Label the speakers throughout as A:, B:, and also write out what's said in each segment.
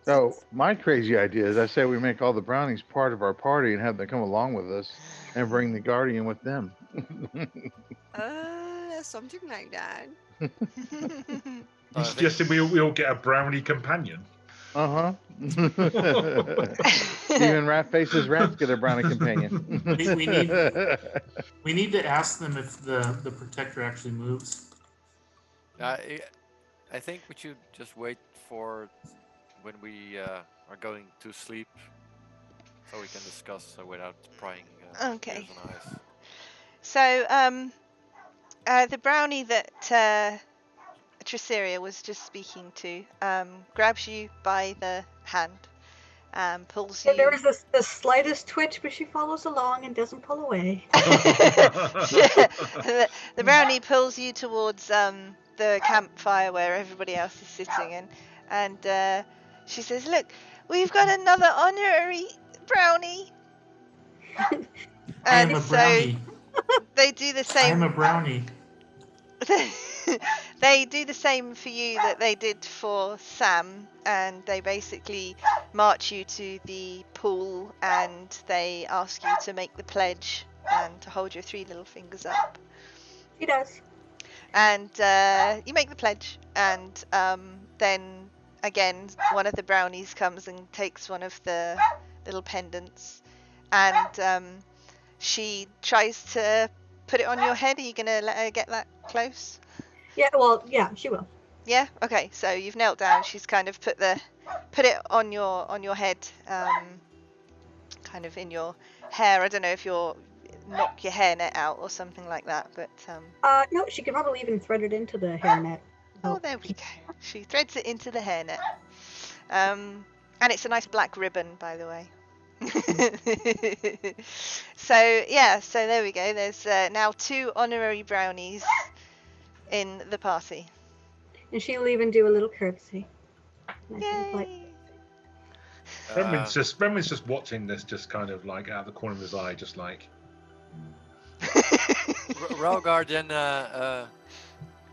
A: So my crazy idea is I say we make all the brownies part of our party and have them come along with us and bring the guardian with them.
B: Something like that.
C: You
D: I think
C: suggested we all get a brownie companion.
A: Uh-huh. Even rat faces rats get a brownie companion.
E: We need to ask them if the protector actually moves.
D: I I think we should just wait for when we are going to sleep, so we can discuss without prying
F: Okay.
D: ears and eyes.
F: So, the brownie that Triceria was just speaking to grabs you by the hand, pulls you.
G: There is the slightest twitch, but she follows along and doesn't pull away.
F: the brownie pulls you towards the campfire where everybody else is sitting in, and she says, "Look, we've got another honorary brownie."
E: I am
F: And
E: a
F: so
E: brownie.
F: they do the
E: I am a
F: same.
E: brownie.
F: They do the same for you that they did for Sam, and they basically march you to the pool and they ask you to make the pledge and to hold your 3 little fingers up.
G: She does.
F: And you make the pledge, and then again one of the brownies comes and takes one of the little pendants, and she tries to put it on your head. Are you gonna let her get that close?
G: Yeah, well, yeah, she will.
F: Yeah. Okay. So you've knelt down. She's kind of put it on your head, kind of in your hair. I don't know if you'll knock your hairnet out or something like that, but
G: No, she could probably even thread it into the hairnet.
F: oh, there we go. She threads it into the hairnet, and it's a nice black ribbon, by the way. So yeah, so there we go. There's now 2 honorary brownies in the party.
G: And she'll even do a little curtsy. Nice and polite.
F: Yay!
C: Brenman's just watching this, just kind of like out of the corner of his eye, just like.
D: Ralgar then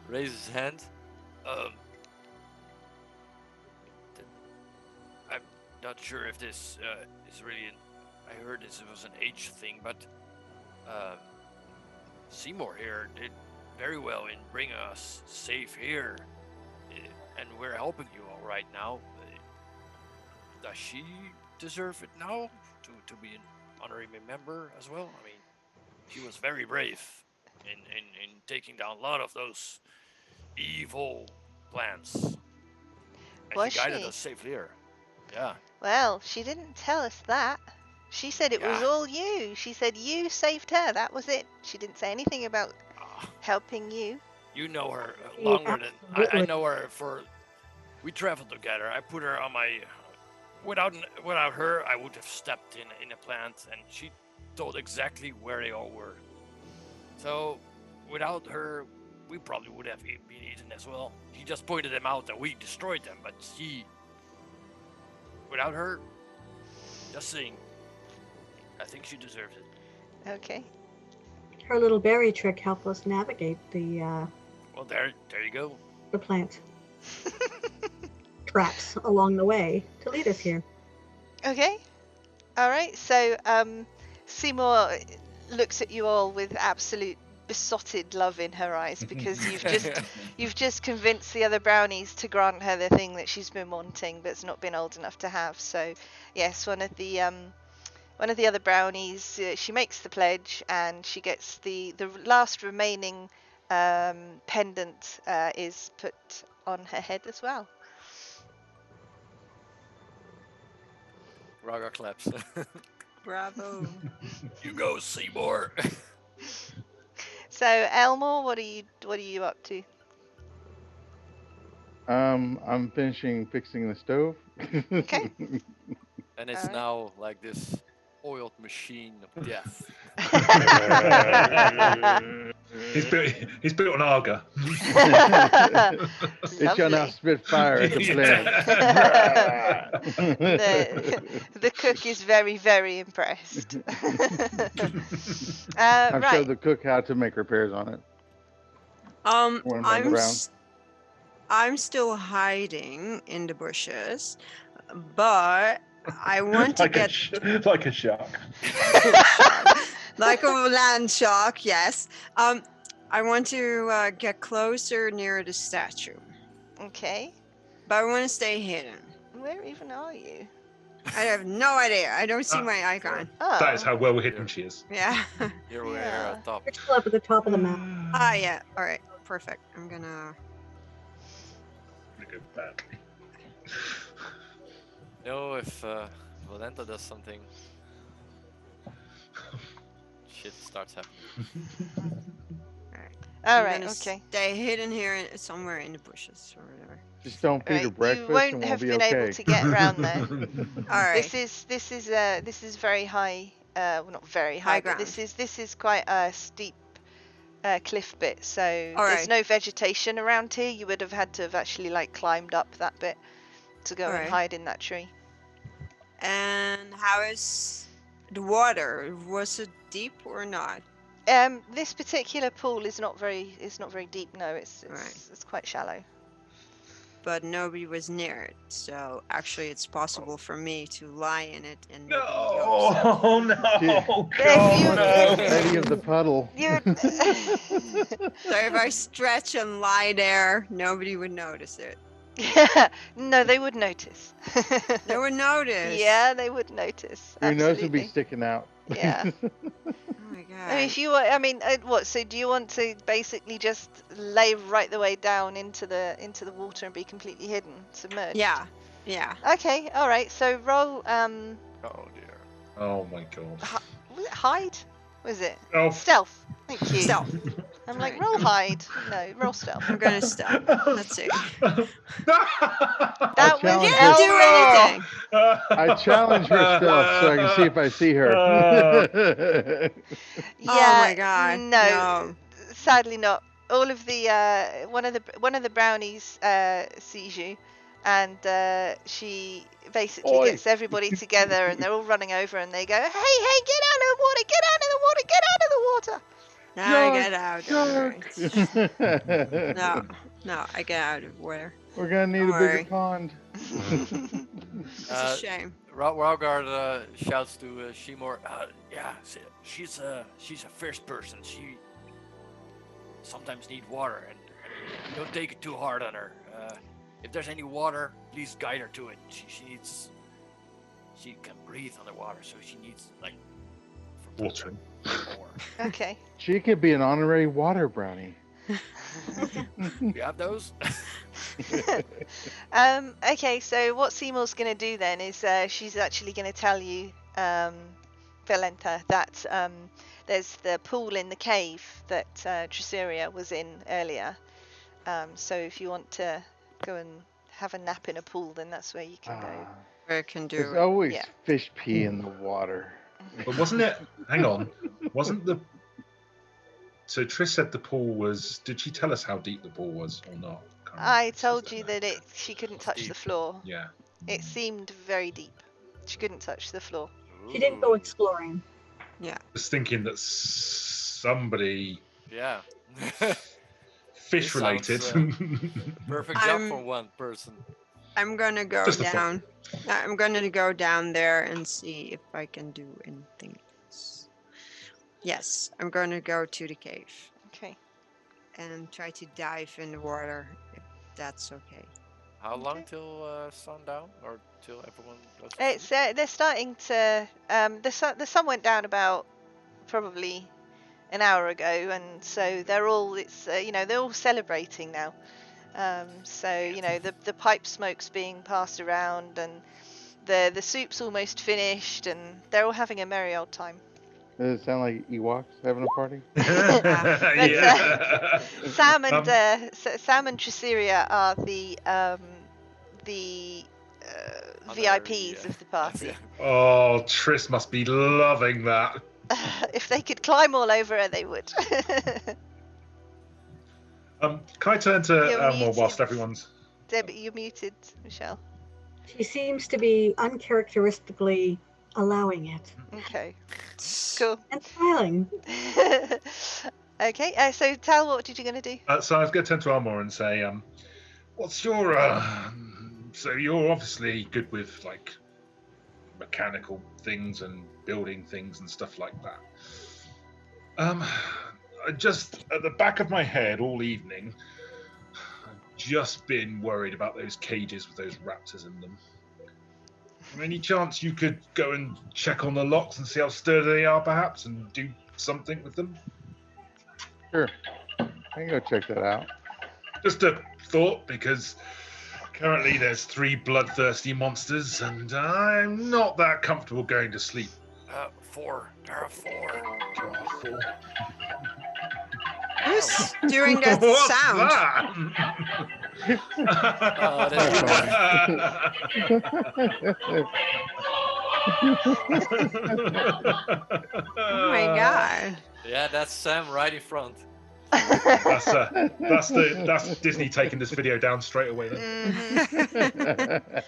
D: raises his hand. I'm not sure if this is really. I heard this was an age thing, but Seymour here did very well in bringing us safe here, and we're helping you all right now. Does she deserve it now to be an honorary member as well? I mean, she was very brave in taking down a lot of those evil plans. And
F: Was
D: she guided
F: she?
D: us safely here. Yeah.
F: Well, she didn't tell us that. She said it was
D: Yeah.
F: all you. She said you saved her. That was it. She didn't say anything about helping you.
D: You know her
G: Yeah,
D: longer than I
G: absolutely.
D: know her. We traveled together. I put her on my. Without her, I would have stepped in a plant, and she told exactly where they all were. So, without her, we probably would have been eaten as well. She just pointed them out and we destroyed them, but without her, just saying, I think she deserves it.
F: Okay.
G: Her little berry trick helped us navigate the
D: Well, there you go.
G: plant traps along the way to lead us here.
F: Okay. All right. So Seymour looks at you all with absolute besotted love in her eyes because you've just convinced the other brownies to grant her the thing that she's been wanting but's not been old enough to have. So yes, one of the other brownies, she makes the pledge and she gets the last remaining pendant is put on her head as well.
D: Raga claps.
B: Bravo.
D: You go, Seymour.
F: So Elmore, what are you up to?
A: I'm finishing fixing the stove.
F: Okay.
D: And it's
F: Alright.
D: now like this oiled machine of death.
C: He's built an Arga.
A: It shall now spit fire at the flame.
F: the cook is very, very impressed.
A: I've
F: Right.
A: showed the cook how to make repairs on it. One on the ground.
B: I'm still hiding in the bushes. but I want to
C: like
B: get
C: like a shark.
B: like a land shark. Yes. I want to get closer near the statue,
F: Okay.
B: but I want to stay hidden.
F: Where even are you?
B: I have no idea. I don't see
C: Ah,
B: my icon.
F: Oh.
C: That is how well hidden she is.
B: Yeah.
D: Here we are
F: Yeah.
D: at top.
G: You're still up at the top of the map.
B: Ah, yeah. All right. Perfect. I'm gonna.
C: Go back.
D: No, if Valentha does something, shit starts happening.
F: All
B: I'm
F: right.
B: gonna
F: Okay.
B: Stay hidden here somewhere in the bushes or whatever.
A: Just don't feed her
F: Right,
A: breakfast
F: you won't
A: and we'll
F: have
A: be
F: been
A: okay.
F: able to get around there.
B: All right.
F: This is very high. Well, not very high,
B: High
F: but
B: ground.
F: this is quite a steep cliff bit. So
B: All
F: there's
B: right.
F: no vegetation around here. You would have had to have actually like climbed up that bit to go
B: All
F: and
B: right.
F: hide in that tree.
B: And how is the water? Was it deep or not?
F: This particular pool is not very deep. No, it's
B: Right.
F: it's quite shallow.
B: But nobody was near it, so actually it's possible for me to lie in it and nobody knows.
C: Oh no!
F: If you-
C: God, no!
A: Eddie of the puddle.
F: You.
B: So if I stretch and lie there, nobody would notice it.
F: No, they would notice.
B: They would notice.
F: Yeah, they would notice.
A: Your nose would be
F: Absolutely.
A: sticking out.
F: Yeah.
B: Oh my god.
F: I mean, if you want, I mean, what? So do you want to basically just lay right the way down into the water and be completely hidden, submerged?
B: Yeah. Yeah.
F: Okay. All right. So roll.
D: Oh dear.
C: Oh my god.
F: Was it hide? Was it
C: Oh,
F: stealth? Thank you.
B: Stealth.
F: I'm like
B: Right.
F: roll hide. No, roll stealth.
B: I'm gonna stop. Let's see.
F: That was
A: challenge
B: Didn't do
F: Elroy.
B: anything.
A: I challenge her stealth so I can see if I see her.
F: Yeah.
B: Oh my god.
F: No, sadly not. All of the one of the brownies sees you, and she basically
C: Oi.
F: gets everybody together, and they're all running over, and they go, "Hey, hey, get out of the water! Get out of the water! Get out of the water!"
B: Now I get out.
A: Shark.
B: Alright. No. No, I get out of water.
A: We're gonna need
B: Don't
A: a bigger
B: worry.
A: pond.
B: It's a shame.
D: Ralgard shouts to Seymour, yeah, she's a fierce person. She sometimes need water, and don't take it too hard on her. If there's any water, please guide her to it. She can breathe underwater, so she needs like from
C: Watering.
D: more.
F: Okay.
A: She could be an honorary water brownie.
D: You have those?
F: Okay, so what Seymour's going to do then is she's actually going to tell you, Valentha, that there's the pool in the cave that Trisseria was in earlier. So if you want to go and have a nap in a pool, then that's where you can go.
B: I can do
A: There's
B: it.
A: always
F: Yeah.
A: fish pee in the water.
C: But wasn't it? Hang on. Wasn't the? So Triss said the pool was. Did she tell us how deep the pool was or not? Can't
F: I
C: remember.
F: told you that she couldn't touch
D: deep.
F: the floor.
C: Yeah.
F: It seemed very deep. She couldn't touch the floor.
G: She didn't go
D: Ooh,
G: exploring.
C: Just thinking that somebody
D: Yeah.
C: fish
D: This
C: related.
D: sounds, Perfect job
B: I'm-
D: for one person.
B: I'm gonna go
C: Just a thought.
B: down. I'm gonna go down there and see if I can do anything else. Yes, I'm gonna go to the cave
F: Okay.
B: and try to dive in the water if that's okay.
D: How long
F: Okay.
D: till sundown, or till everyone goes? to
F: It's
D: sleep?
F: they're starting to the sun went down about probably an hour ago, and so they're all they're all celebrating now. So the pipe smoke's being passed around, and the soup's almost finished, and they're all having a merry old time.
A: Does it sound like Ewoks having a party?
C: Yeah.
F: Sam and Trisseria are the VIPs
D: yeah.
F: of the party.
C: Oh, Triss must be loving that.
F: If they could climb all over her, they would.
C: Can I turn to
F: You're
C: Elmore whilst
F: muted.
C: everyone's?
F: Debbie, you're muted, Michelle.
G: She seems to be uncharacteristically allowing it
F: Okay, cool.
G: and smiling.
F: Okay, so Tal, what did you gonna do?
C: So I was going to turn to Elmore and say, "What's your So you're obviously good with like mechanical things and building things and stuff like that. I just at the back of my head all evening, I've just been worried about those cages with those raptors in them. Any chance you could go and check on the locks and see how sturdy they are, perhaps, and do something with them?
A: Sure. I can go check that out.
C: Just a thought, because currently there's 3 bloodthirsty monsters, and I'm not that comfortable going to sleep.
D: 4. There are 4.
B: Who's doing that
C: What's
B: sound?
D: Oh, that's
B: Oh my god.
D: Yeah, that's Sam right in front.
C: That's Disney taking this video down straight away. Then.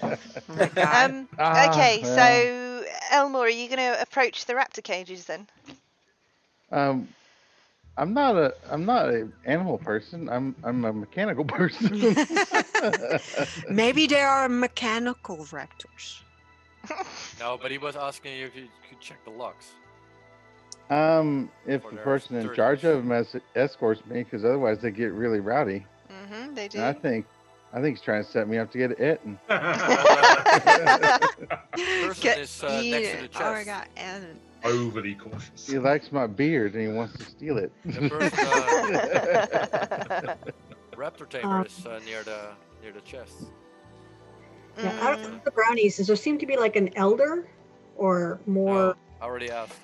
B: Oh my god.
F: Okay,
A: well.
F: so Elmore, are you going to approach the raptor cages then?
A: I'm not a animal person. I'm a mechanical person.
B: Maybe there are mechanical raptors.
D: No, but he was asking you if you could check the locks.
A: If
D: For
A: the
D: their
A: person in
D: sturdiness.
A: charge of them escorts me, because otherwise they get really rowdy.
F: They do.
A: And I think he's trying to set me up to get eaten.
D: Person
B: Get
D: is next to the
B: eaten.
D: chest.
B: Oh my god, and
C: Overly cautious.
A: He likes my beard and he wants to steal it.
D: The person, raptor tamer is near the chest.
G: Yeah, out of the brownies, does there seem to be like an elder or more?
D: No, I already asked.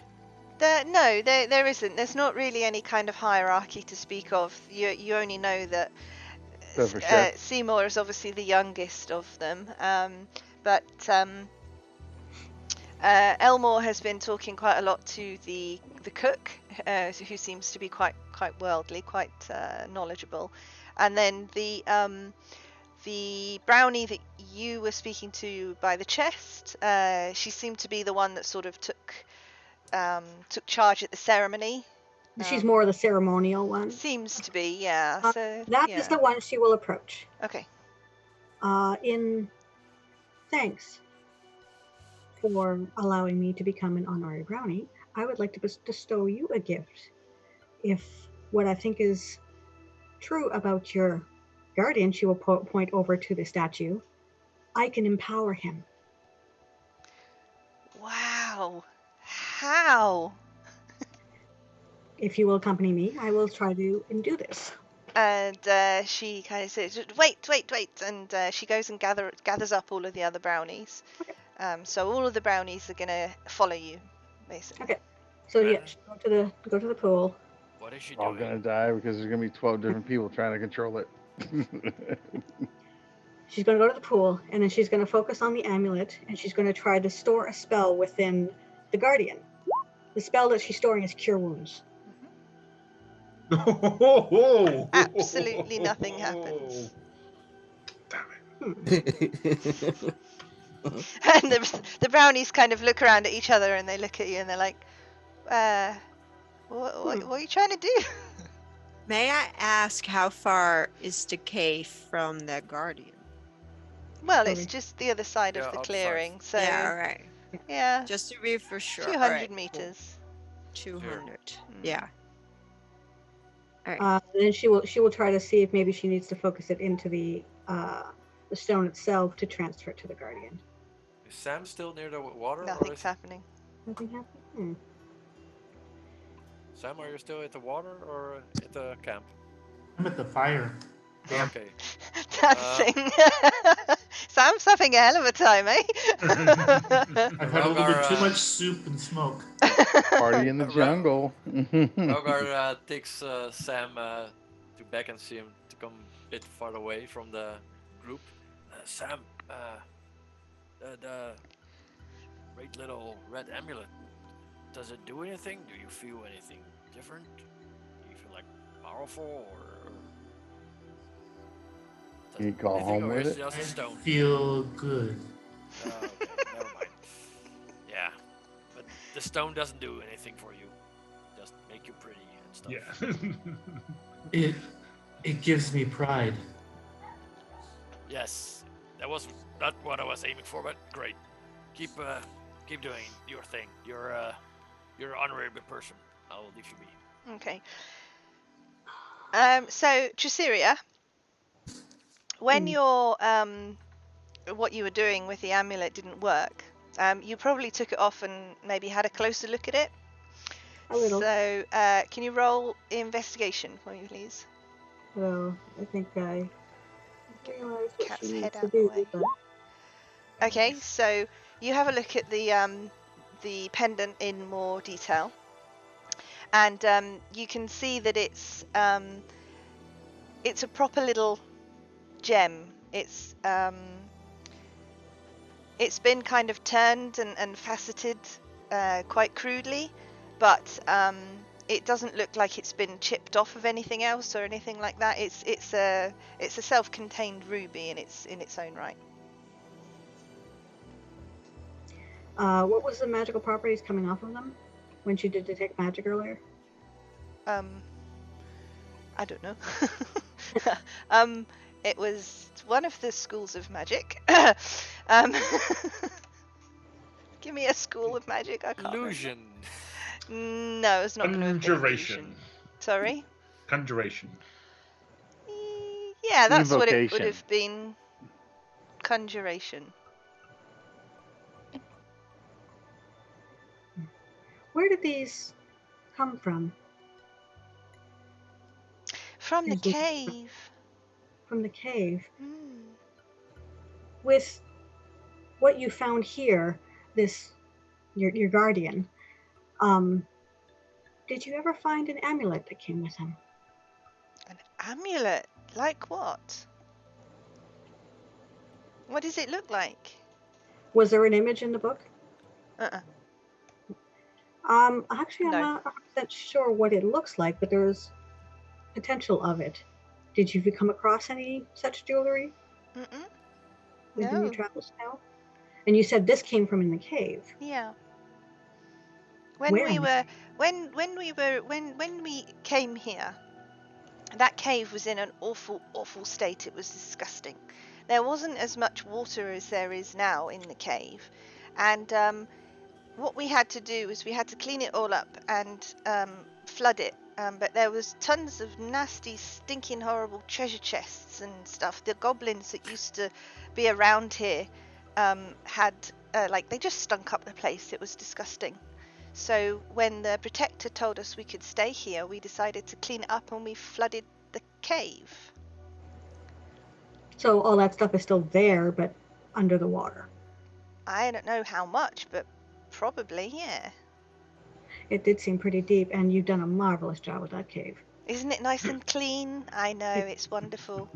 F: No, there isn't. There's not really any kind of hierarchy to speak of. You only know that
A: So for sure.
F: Seymour is obviously the youngest of them, but Elmore has been talking quite a lot to the cook, who seems to be quite worldly, quite knowledgeable, and then the brownie that you were speaking to by the chest. She seemed to be the one that sort of took charge at the ceremony.
G: She's more of the ceremonial one.
F: Seems to be, yeah. So
G: That is the one she will approach.
F: Okay.
G: In thanks for allowing me to become an honorary brownie, I would like to bestow you a gift. If what I think is true about your guardian, she will point over to the statue, I can empower him.
F: Wow. How?
G: If you will accompany me, I will try to do this.
F: And she kind of says, wait, and she goes and gathers up all of the other brownies. So all of the brownies are gonna follow you, basically.
G: Okay. So yeah, go to the pool.
D: What is she
A: All
D: doing?
A: gonna die because there's gonna be 12 different people trying to control it.
G: She's gonna go to the pool, and then she's gonna focus on the amulet, and she's gonna try to store a spell within the guardian. The spell that she's storing is Cure Wounds.
F: Absolutely nothing happens.
C: Damn it.
F: And the brownies kind of look around at each other, and they look at you, and they're like, what are you trying to do?
B: may I ask how far is the cave from the guardian?
F: Well, it's just the other side of
D: Yeah,
F: the
D: outside.
F: then so
B: Yeah, all right.
F: yeah,
B: Just to be for sure.
F: 200
B: Alright, cool.
F: meters.
B: 200.
F: Mm.
B: Yeah. All right.
G: Then she will try to see if maybe she needs to focus it into the stone itself to transfer it to the guardian.
D: Is Sam still near the water? Or
F: Nothing's
D: is...
G: Nothing
F: happening.
G: happened.
D: Sam, are you still at the water or at the camp?
E: I'm at the fire. Damn.
D: Okay.
F: Dancing. Sam's having a hell of a time, eh?
E: I've had a little bit too
D: Rogar,
E: much soup and smoke.
A: Party in the jungle.
D: Rogar takes Sam to beckon him to come a bit far away from the group. Sam, the great little red amulet, does it do anything? Do you feel anything different? Do you feel like powerful or
A: Can you call
D: anything,
A: home
D: or
A: with
D: is
A: it?
D: just
E: I
D: a stone?
E: feel good.
D: Okay, never mind. Yeah, but the stone doesn't do anything for you. Just make you pretty and stuff.
C: Yeah.
E: It gives me pride.
D: Yes, That was not what I was aiming for, but great. Keep doing your thing. You're an honorable person. I'll leave you be.
F: Okay. So Triciria, when your what you were doing with the amulet didn't work, you probably took it off and maybe had a closer look at it.
G: A little.
F: So can you roll investigation for me, please?
G: So I think I realize what
F: Cat's
G: she
F: head
G: needs to
F: out the
G: do.
F: way.
G: But
F: Okay, so you have a look at the pendant in more detail, and you can see that it's a proper little gem. It's been kind of turned and faceted quite crudely, but it doesn't look like it's been chipped off of anything else or anything like that. It's a self-contained ruby in its own right.
G: what was the magical properties coming off of them when she did detect magic earlier?
F: I don't know. It was one of the schools of magic. Give me a school of magic. I can't
D: Illusion.
F: remember. No, it's not going to have been
C: Conjuration.
F: illusion. Sorry?
C: Conjuration.
F: Yeah, that's what it would
A: Invocation.
F: have been. Conjuration.
G: Where did these come from?
F: From the
G: Is it-
F: cave.
G: From the cave.
F: Hmm.
G: With what you found here, your guardian, did you ever find an amulet that came with him?
F: An amulet? Like what? What does it look like?
G: Was there an image in the book?
F: Uh-uh.
G: Actually, I'm
F: No.
G: not 100% sure what it looks like, but there's potential of it. Did you come across any such jewelry
F: Mm-mm.
G: within your
F: No.
G: travels now? And you said this came from in the cave.
F: Yeah. When
G: Where
F: we
G: in the
F: were when we came here, that cave was in an awful state. It was disgusting. There wasn't as much water as there is now in the cave, and what we had to do was we had to clean it all up and flood it. But there was tons of nasty, stinking, horrible treasure chests and stuff. The goblins that used to be around here had they just stunk up the place. It was disgusting. So when the protector told us we could stay here, we decided to clean it up and we flooded the cave.
G: So all that stuff is still there, but under the water.
F: I don't know how much, but probably, yeah.
G: It did seem pretty deep, and you've done a marvelous job with that cave.
F: Isn't it nice and clean? I know, it's wonderful.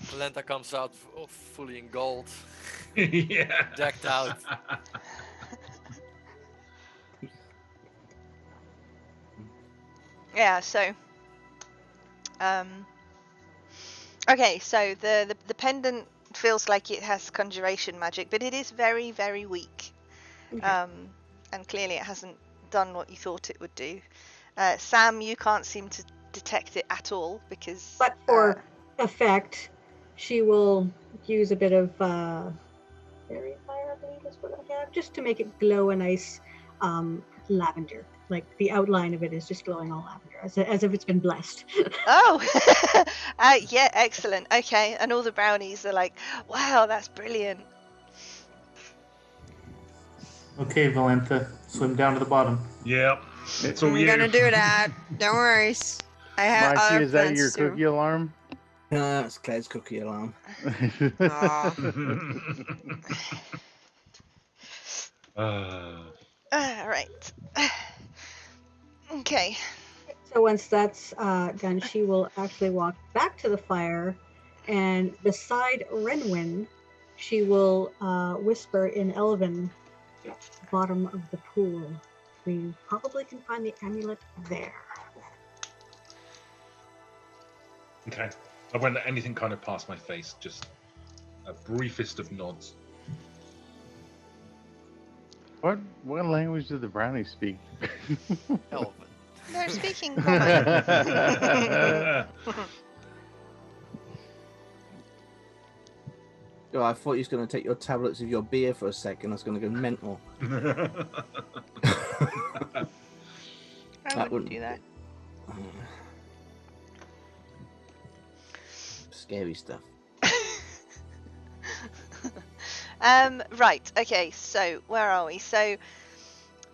D: Valentha comes out fully in gold,
C: Yeah.
D: decked out.
F: Yeah, so okay, so the pendant feels like it has conjuration magic, but it is very, very weak.
G: Okay.
F: And clearly it hasn't done what you thought it would do. Sam, you can't seem to detect it at all because
G: But for effect, she will use a bit of fairy fire, I believe is what I have, just to make it glow a nice lavender. Like the outline of it is just glowing all lavender, as if it's been blessed.
F: Oh, yeah, excellent. Okay, and all the brownies are like, wow, that's brilliant.
E: Okay, Valentha, swim down to the bottom.
C: Yep. It's all
B: I'm
C: you.
B: gonna do that. Don't worry. I have
A: Mikey,
B: other
A: is that
B: plans
A: your
B: too.
A: cookie alarm?
H: No, that's Claire's cookie alarm.
B: Aw.
F: All right. Okay.
G: So once that's done, she will actually walk back to the fire, and beside Renwyn, she will whisper in Elven, bottom of the pool. We probably can find the amulet there.
C: Okay. I won't let anything kind of pass my face. Just a briefest of nods.
A: What language do the brownies speak?
D: Elven.
F: They're speaking common.
H: Oh, I thought you was going to take your tablets of your beer for a second. I was going to go mental.
F: I wouldn't do that.
H: Scary stuff.
F: Right, okay, so where are we? So,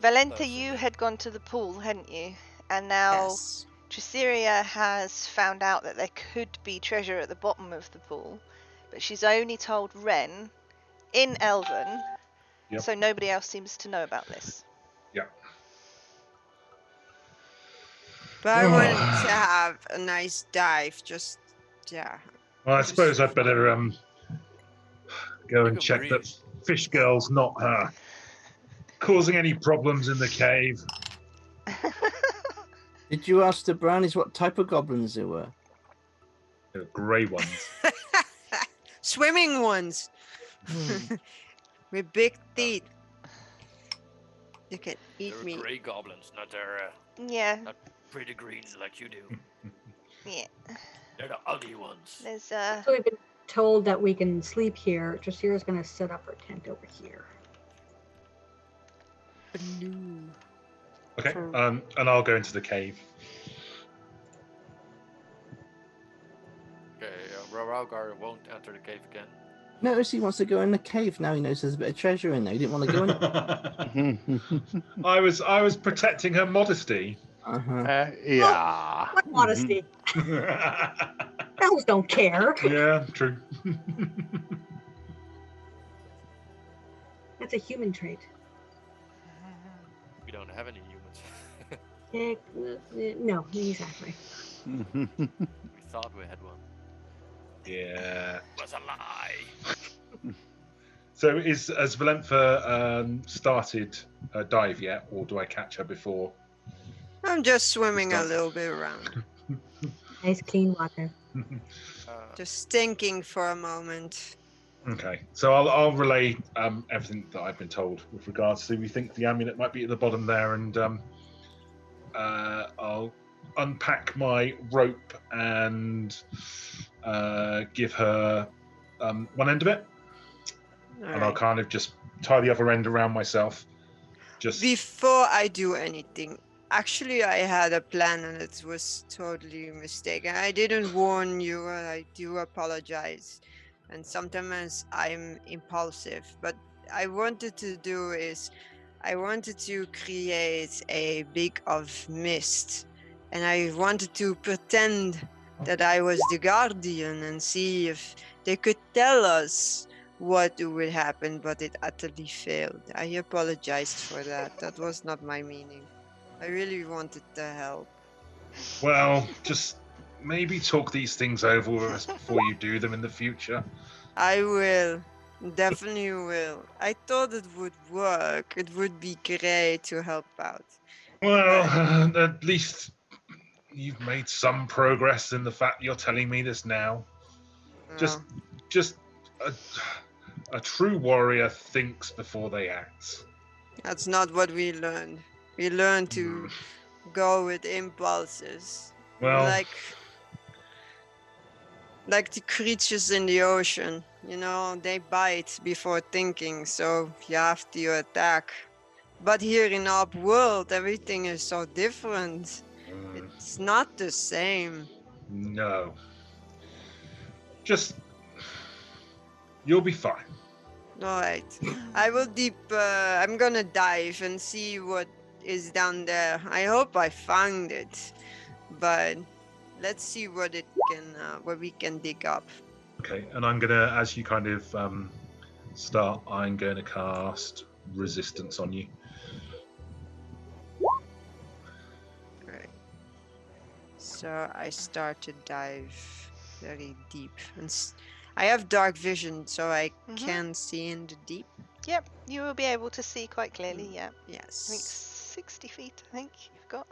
F: Valentha,
D: That's
F: you
D: okay.
F: had gone to the pool, hadn't you? And now
B: Yes.
F: Triceria has found out that there could be treasure at the bottom of the pool, but she's only told Ren in Elven,
C: Yep.
F: so nobody else seems to know about this.
C: Yeah.
B: But I wanted to have a nice dive. Just yeah.
C: Well, I
B: Just
C: suppose I'd better go
D: You
C: and
D: can
C: check that
D: breathe.
C: Fish Girl's not causing any problems in the cave.
H: Did you ask the brownies what type of goblins they were?
C: The grey ones.
B: Swimming ones with big teeth. You can eat
D: They're
B: me.
D: grey goblins, not
F: Yeah,
D: pretty greens like you do.
F: yeah.
D: They're the ugly ones.
F: There's
G: So we've been told that we can sleep here. Dracira's going to set up her tent over here.
B: Blue.
C: Okay. And I'll go into the cave.
D: Okay, Raugar won't enter the cave again.
H: Notice he wants to go in the cave now. He knows there's a bit of treasure in there. He didn't want to go in.
C: I was protecting her modesty.
A: Yeah.
G: What modesty? Elves don't care.
C: Yeah, true.
G: That's a human trait.
D: We don't have any humans.
G: No, exactly.
D: We thought we had one.
C: Yeah.
D: It was a lie.
C: So has Valentha started her dive yet, or do I catch her before?
B: I'm just swimming a
C: Stop.
B: little bit around.
G: Nice clean water.
B: Just thinking for a moment.
C: Okay, so I'll relay everything that I've been told with regards to we think the amulet might be at the bottom there, and I'll unpack my rope and give her one end of it, and I'll
B: Alright.
C: kind of just tie the other end around myself. Just
B: Before I do anything, actually I had a plan and it was totally mistaken. I didn't warn you and I do apologize. And sometimes I'm impulsive, but I wanted to do is I wanted to create a big of mist, and I wanted to pretend that I was the guardian and see if they could tell us what would happen, but it utterly failed. I apologized for that. That was not my meaning. I really wanted to help.
C: well, just maybe talk these things over with us before you do them in the future.
B: I will. Definitely will. I thought it would work. It would be great to help out.
C: Well, at least you've made some progress in the fact you're telling me this now. Just a true warrior thinks before they act.
B: That's not what we learned. We learned to go with impulses.
C: Well,
B: like the creatures in the ocean, you know, they bite before thinking, so you have to attack. But here in our world, everything is so different. It's not the same.
C: no. Just you'll be fine.
B: All right. I will I'm gonna dive and see what is down there. I hope I found it, but let's see what we can dig up.
C: Okay, and I'm gonna, as you kind of start, I'm going to cast resistance on you.
B: Right. So I start to dive very deep, and I have dark vision, so I can see in the deep.
F: Yep, you will be able to see quite clearly. Yeah, I think
B: Yes.
F: 60 feet. I think you've got.